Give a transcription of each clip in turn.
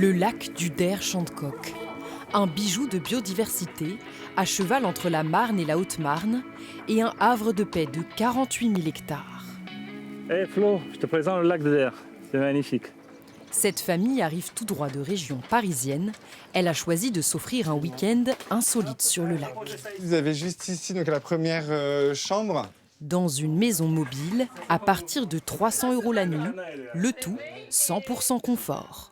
Le lac du Der-Chantecoq, un bijou de biodiversité à cheval entre la Marne et la Haute-Marne et un havre de paix de 48 000 hectares. Hey Flo, je te présente le lac de Der, c'est magnifique. Cette famille arrive tout droit de région parisienne. Elle a choisi de s'offrir un week-end insolite sur le lac. Vous avez juste ici donc, la première chambre. Dans une maison mobile, à partir de 300 € la nuit, le tout 100% confort.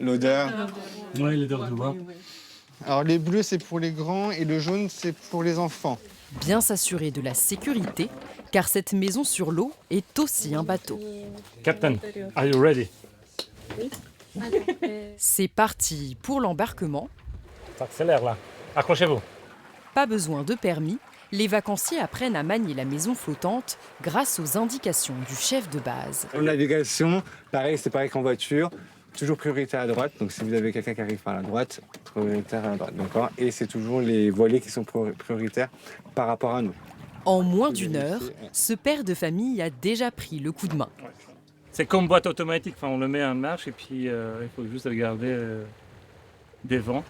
L'odeur. Oui, l'odeur de bois. Alors les bleus c'est pour les grands et le jaune c'est pour les enfants. Bien s'assurer de la sécurité, car cette maison sur l'eau est aussi un bateau. Captain, are you ready? C'est parti pour l'embarquement. Ça accélère là. Accrochez-vous. Pas besoin de permis, les vacanciers apprennent à manier la maison flottante grâce aux indications du chef de base. En navigation, pareil, c'est pareil qu'en voiture, toujours prioritaire à droite. Donc si vous avez quelqu'un qui arrive par la droite, prioritaire à la droite. D'accord. Et c'est toujours les voilées qui sont prioritaires par rapport à nous. En moins d'une heure, ce père de famille a déjà pris le coup de main. C'est comme boîte automatique, enfin, on le met en marche et puis il faut juste regarder des vents.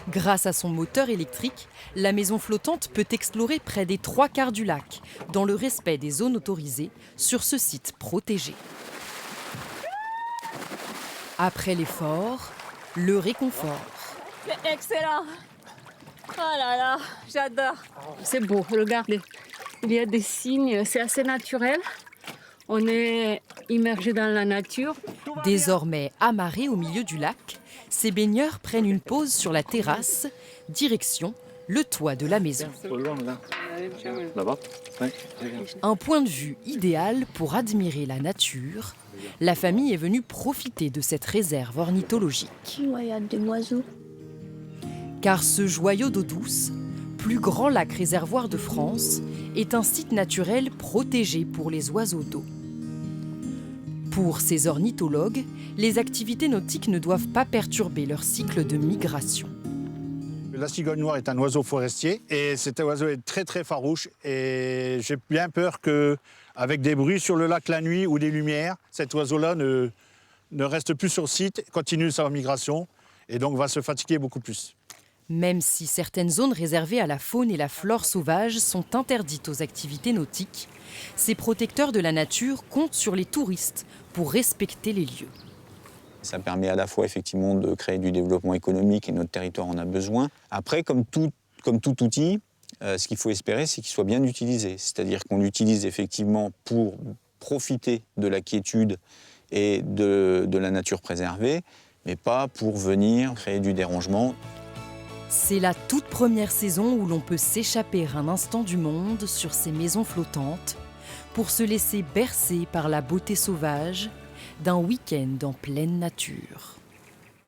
Grâce à son moteur électrique, la maison flottante peut explorer près des 3/4 du lac, dans le respect des zones autorisées, sur ce site protégé. Après l'effort, le réconfort. C'est excellent. Oh là là, j'adore. C'est beau, regardez. Il y a des signes, c'est assez naturel. On est immergé dans la nature. Désormais amarrés au milieu du lac, ces baigneurs prennent une pause sur la terrasse, direction le toit de la maison. Là-bas. Un point de vue idéal pour admirer la nature. La famille est venue profiter de cette réserve ornithologique. Il y a des oiseaux. Car ce joyau d'eau douce, plus grand lac réservoir de France, est un site naturel protégé pour les oiseaux d'eau. Pour ces ornithologues, les activités nautiques ne doivent pas perturber leur cycle de migration. La cigogne noire est un oiseau forestier et cet oiseau est très très farouche et j'ai bien peur qu'avec des bruits sur le lac la nuit ou des lumières, cet oiseau-là ne reste plus sur site, continue sa migration et donc va se fatiguer beaucoup plus. Même si certaines zones réservées à la faune et la flore sauvage sont interdites aux activités nautiques, ces protecteurs de la nature comptent sur les touristes pour respecter les lieux. Ça permet à la fois effectivement de créer du développement économique et notre territoire en a besoin. Après, comme tout outil, ce qu'il faut espérer, c'est qu'il soit bien utilisé. C'est-à-dire qu'on l'utilise effectivement pour profiter de la quiétude et de la nature préservée, mais pas pour venir créer du dérangement. C'est la toute première saison où l'on peut s'échapper un instant du monde sur ces maisons flottantes pour se laisser bercer par la beauté sauvage d'un week-end en pleine nature.